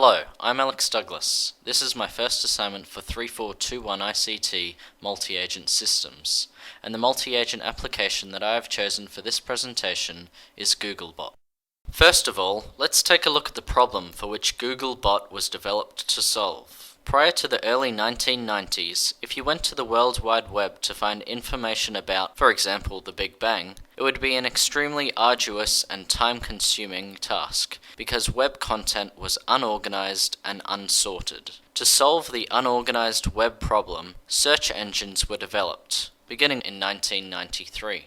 Hello, I'm Alex Douglas. This is my first assignment for 3421 ICT Multi-Agent Systems, and the multi-agent application that I have chosen for this presentation is Googlebot. First of all, let's take a look at the problem for which Googlebot was developed to solve. Prior to the early 1990s, if you went to the World Wide Web to find information about, for example, the Big Bang, it would be an extremely arduous and time-consuming task, because web content was unorganized and unsorted. To solve the unorganized web problem, search engines were developed, beginning in 1993.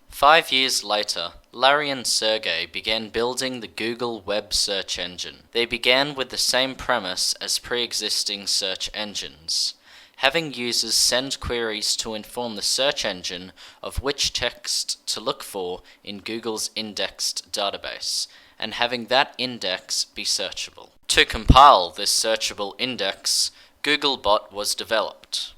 5 years later, Larry and Sergey began building the Google web search engine. They began with the same premise as pre-existing search engines, having users send queries to inform the search engine of which text to look for in Google's indexed database, and having that index be searchable. To compile this searchable index, Googlebot was developed.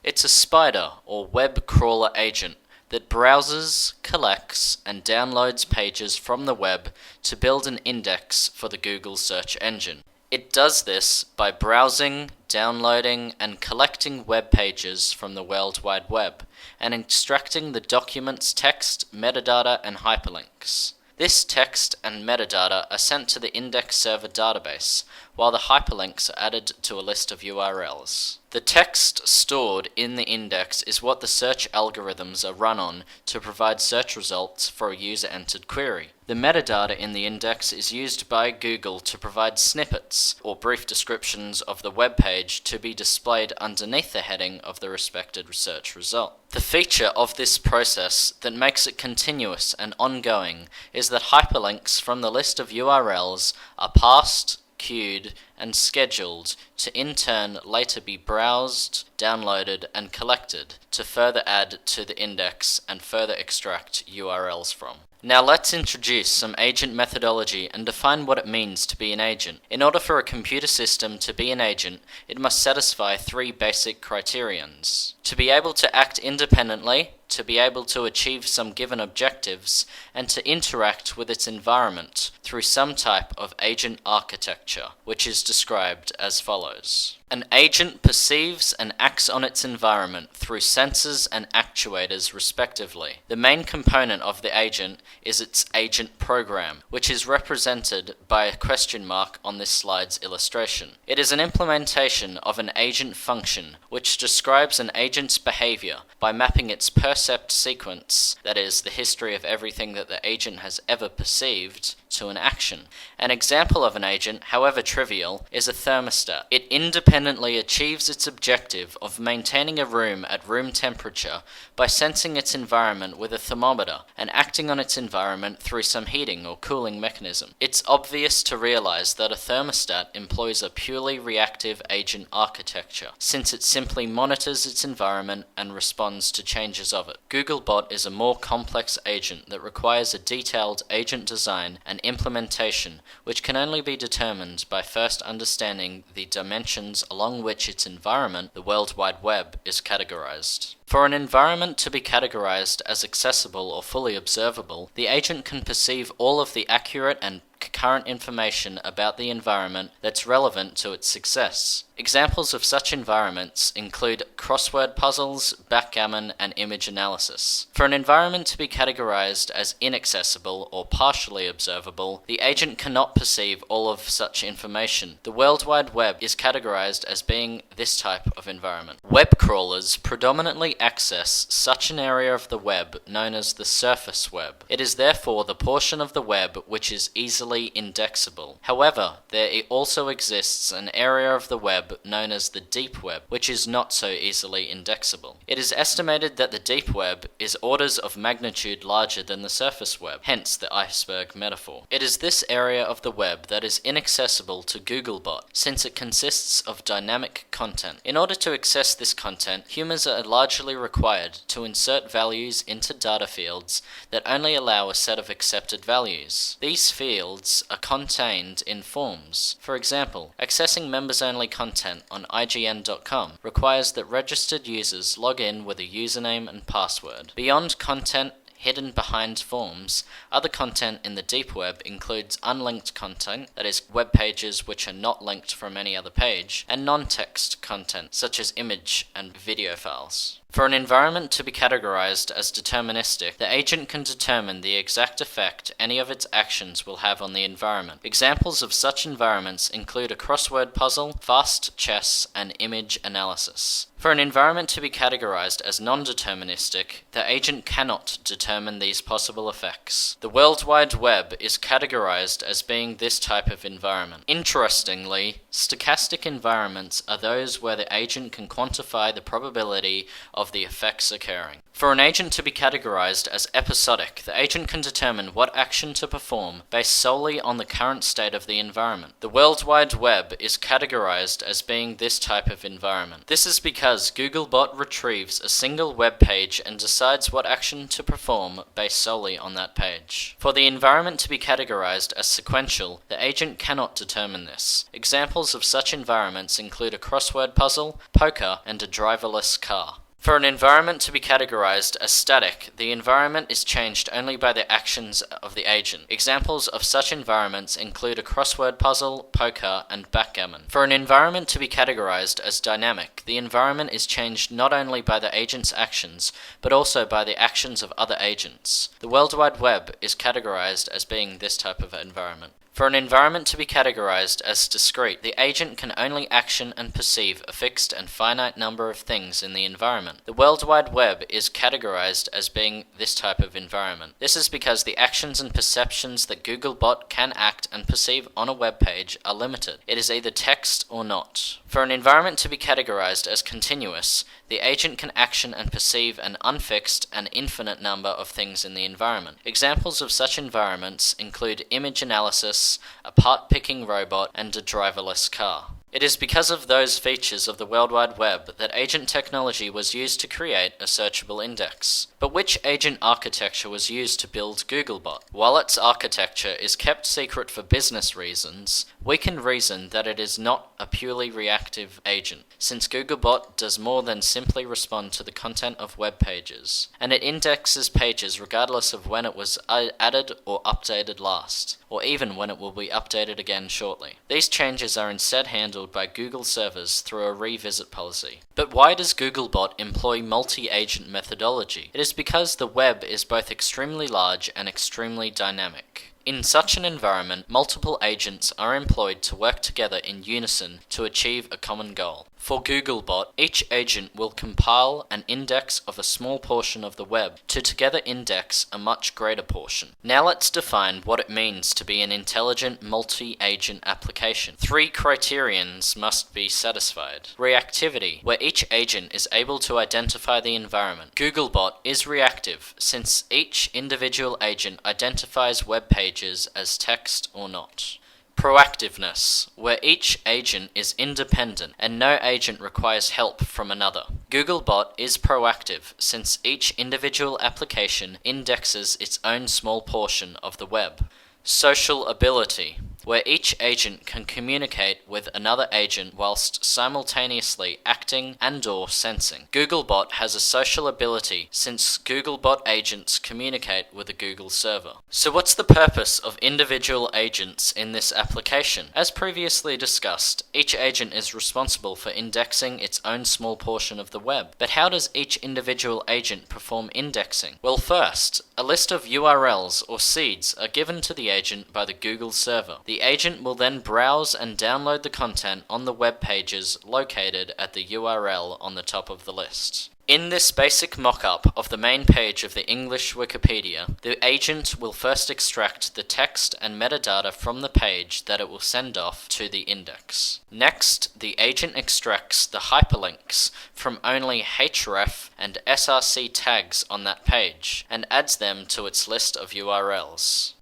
It's a spider or web crawler agent that browses, collects, and downloads pages from the web to build an index for the Google search engine. It does this by browsing, downloading, and collecting web pages from the World Wide Web, and extracting the document's text, metadata, and hyperlinks. This text and metadata are sent to the index server database, while the hyperlinks are added to a list of URLs. The text stored in the index is what the search algorithms are run on to provide search results for a user-entered query. The metadata in the index is used by Google to provide snippets, or brief descriptions of the web page to be displayed underneath the heading of the respected search result. The feature of this process that makes it continuous and ongoing is that hyperlinks from the list of URLs are parsed, queued, and scheduled to in turn later be browsed, downloaded, and collected to further add to the index and further extract URLs from. Now let's introduce some agent methodology and define what it means to be an agent. In order for a computer system to be an agent, it must satisfy three basic criterions: to be able to act independently, to be able to achieve some given objectives, and to interact with its environment through some type of agent architecture, which is described as follows. An agent perceives and acts on its environment through sensors and actuators respectively. The main component of the agent is its agent program, which is represented by a question mark on this slide's illustration. It is an implementation of an agent function, which describes an agent's behavior by mapping its percept sequence, that is, the history of everything that the agent has ever perceived, to an action. An example of an agent, however trivial, is a thermostat. It independently achieves its objective of maintaining a room at room temperature by sensing its environment with a thermometer and acting on its environment through some heating or cooling mechanism. It's obvious to realize that a thermostat employs a purely reactive agent architecture, since it simply monitors its environment and responds to changes of it. Googlebot is a more complex agent that requires a detailed agent design and implementation, which can only be determined by first understanding the dimensions along which its environment, the World Wide Web, is categorized. For an environment to be categorized as accessible or fully observable, the agent can perceive all of the accurate and current information about the environment that's relevant to its success. Examples of such environments include crossword puzzles, backgammon, and image analysis. For an environment to be categorized as inaccessible or partially observable, the agent cannot perceive all of such information. The World Wide Web is categorized as being this type of environment. Web crawlers predominantly access such an area of the web known as the surface web. It is therefore the portion of the web which is easily indexable. However, there also exists an area of the web known as the deep web, which is not so easily indexable. It is estimated that the deep web is orders of magnitude larger than the surface web, hence the iceberg metaphor. It is this area of the web that is inaccessible to Googlebot, since it consists of dynamic content. In order to access this content, humans are largely required to insert values into data fields that only allow a set of accepted values. These fields are contained in forms. For example, accessing members-only content on IGN.com requires that registered users log in with a username and password. Beyond content, hidden behind forms, other content in the deep web includes unlinked content, that is, web pages which are not linked from any other page, and non-text content, such as image and video files. For an environment to be categorized as deterministic, the agent can determine the exact effect any of its actions will have on the environment. Examples of such environments include a crossword puzzle, fast chess, and image analysis. For an environment to be categorized as non-deterministic, the agent cannot determine these possible effects. The World Wide Web is categorized as being this type of environment. Interestingly, stochastic environments are those where the agent can quantify the probability of the effects occurring. For an agent to be categorized as episodic, the agent can determine what action to perform based solely on the current state of the environment. The World Wide Web is categorized as being this type of environment. This is because Googlebot retrieves a single web page and decides what action to perform based solely on that page. For the environment to be categorized as sequential, the agent cannot determine this. Examples of such environments include a crossword puzzle, poker, and a driverless car. For an environment to be categorized as static, the environment is changed only by the actions of the agent. Examples of such environments include a crossword puzzle, poker, and backgammon. For an environment to be categorized as dynamic, the environment is changed not only by the agent's actions, but also by the actions of other agents. The World Wide Web is categorized as being this type of environment. For an environment to be categorized as discrete, the agent can only action and perceive a fixed and finite number of things in the environment. The World Wide Web is categorized as being this type of environment. This is because the actions and perceptions that Googlebot can act and perceive on a web page are limited. It is either text or not. For an environment to be categorized as continuous, the agent can action and perceive an unfixed and infinite number of things in the environment. Examples of such environments include image analysis, a part-picking robot, and a driverless car. It is because of those features of the World Wide Web that agent technology was used to create a searchable index. But which agent architecture was used to build Googlebot? While its architecture is kept secret for business reasons, we can reason that it is not a purely reactive agent, since Googlebot does more than simply respond to the content of web pages, and it indexes pages regardless of when it was added or updated last, or even when it will be updated again shortly. These changes are instead handled by Google servers through a revisit policy. But why does Googlebot employ multi-agent methodology? It is because the web is both extremely large and extremely dynamic. In such an environment, multiple agents are employed to work together in unison to achieve a common goal. For Googlebot, each agent will compile an index of a small portion of the web to together index a much greater portion. Now let's define what it means to be an intelligent multi-agent application. 3 criterions must be satisfied. Reactivity, where each agent is able to identify the environment. Googlebot is reactive, since each individual agent identifies web pages as text or not. Proactiveness, where each agent is independent and no agent requires help from another. Googlebot is proactive since each individual application indexes its own small portion of the web. Social ability, where each agent can communicate with another agent whilst simultaneously acting and/or sensing. Googlebot has a social ability since Googlebot agents communicate with a Google server. So what's the purpose of individual agents in this application? As previously discussed, each agent is responsible for indexing its own small portion of the web. But how does each individual agent perform indexing? Well, first, a list of URLs or seeds are given to the agent by the Google server. The agent will then browse and download the content on the web pages located at the URL on the top of the list. In this basic mock-up of the main page of the English Wikipedia, the agent will first extract the text and metadata from the page that it will send off to the index. Next, the agent extracts the hyperlinks from only href and src tags on that page and adds them to its list of URLs.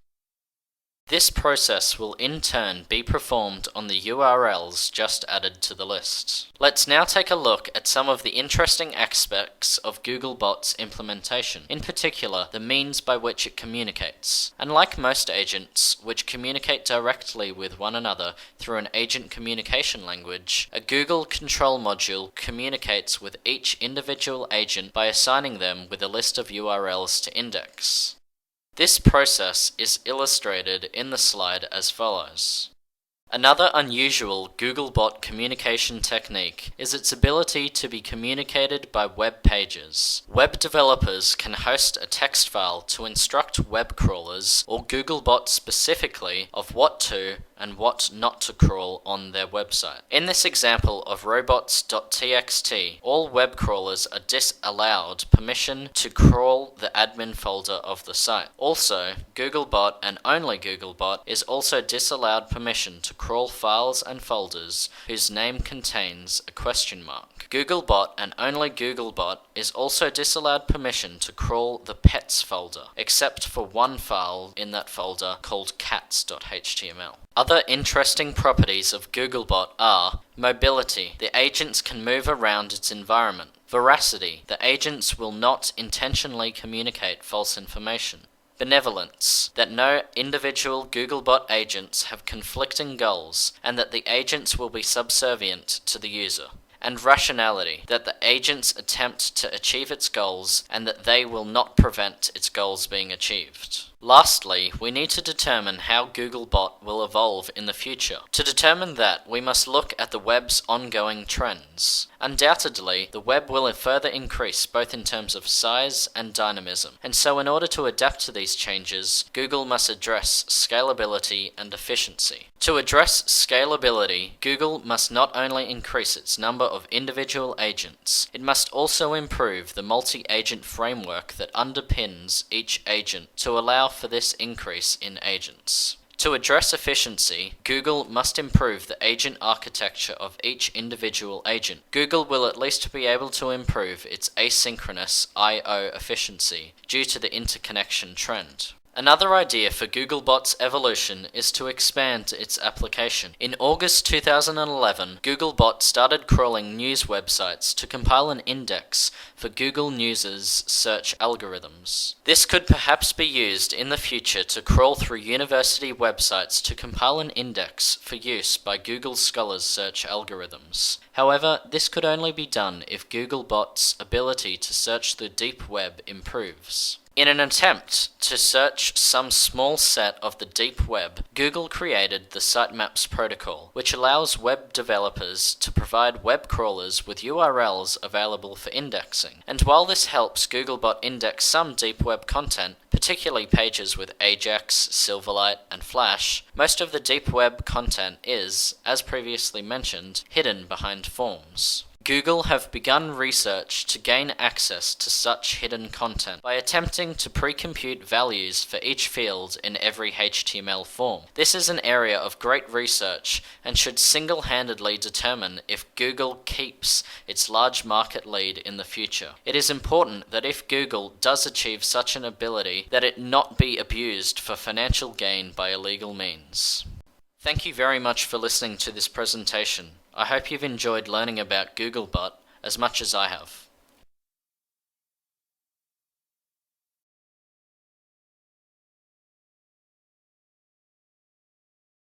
This process will in turn be performed on the URLs just added to the list. Let's now take a look at some of the interesting aspects of Googlebot's implementation, in particular the means by which it communicates. Unlike most agents, which communicate directly with one another through an agent communication language, a Google control module communicates with each individual agent by assigning them with a list of URLs to index. This process is illustrated in the slide as follows. Another unusual Googlebot communication technique is its ability to be communicated by web pages. Web developers can host a text file to instruct web crawlers, or Googlebot specifically, of what to and what not to crawl on their website. In this example of robots.txt, all web crawlers are disallowed permission to crawl the admin folder of the site. Also, Googlebot and only Googlebot is also disallowed permission to crawl files and folders whose name contains a question mark. Googlebot and only Googlebot is also disallowed permission to crawl the pets folder, except for one file in that folder called cats.html. Other interesting properties of Googlebot are mobility. The agents can move around its environment. Veracity. The agents will not intentionally communicate false information. Benevolence, that no individual Googlebot agents have conflicting goals and that the agents will be subservient to the user. And rationality, that the agents attempt to achieve its goals and that they will not prevent its goals being achieved. Lastly, we need to determine how Googlebot will evolve in the future. To determine that, we must look at the web's ongoing trends. Undoubtedly, the web will further increase both in terms of size and dynamism, and so in order to adapt to these changes, Google must address scalability and efficiency. To address scalability, Google must not only increase its number of individual agents, it must also improve the multi-agent framework that underpins each agent to allow for this increase in agents. To address efficiency, Google must improve the agent architecture of each individual agent. Google will at least be able to improve its asynchronous I/O efficiency due to the interconnection trend. Another idea for Googlebot's evolution is to expand its application. In August 2011, Googlebot started crawling news websites to compile an index for Google News' search algorithms. This could perhaps be used in the future to crawl through university websites to compile an index for use by Google Scholar's search algorithms. However, this could only be done if Googlebot's ability to search the deep web improves. In an attempt to search some small set of the deep web, Google created the Sitemaps protocol, which allows web developers to provide web crawlers with URLs available for indexing. And while this helps Googlebot index some deep web content, particularly pages with Ajax, Silverlight, and Flash, most of the deep web content is, as previously mentioned, hidden behind forms. Google have begun research to gain access to such hidden content by attempting to pre-compute values for each field in every HTML form. This is an area of great research and should single-handedly determine if Google keeps its large market lead in the future. It is important that if Google does achieve such an ability, that it not be abused for financial gain by illegal means. Thank you very much for listening to this presentation. I hope you've enjoyed learning about Googlebot as much as I have.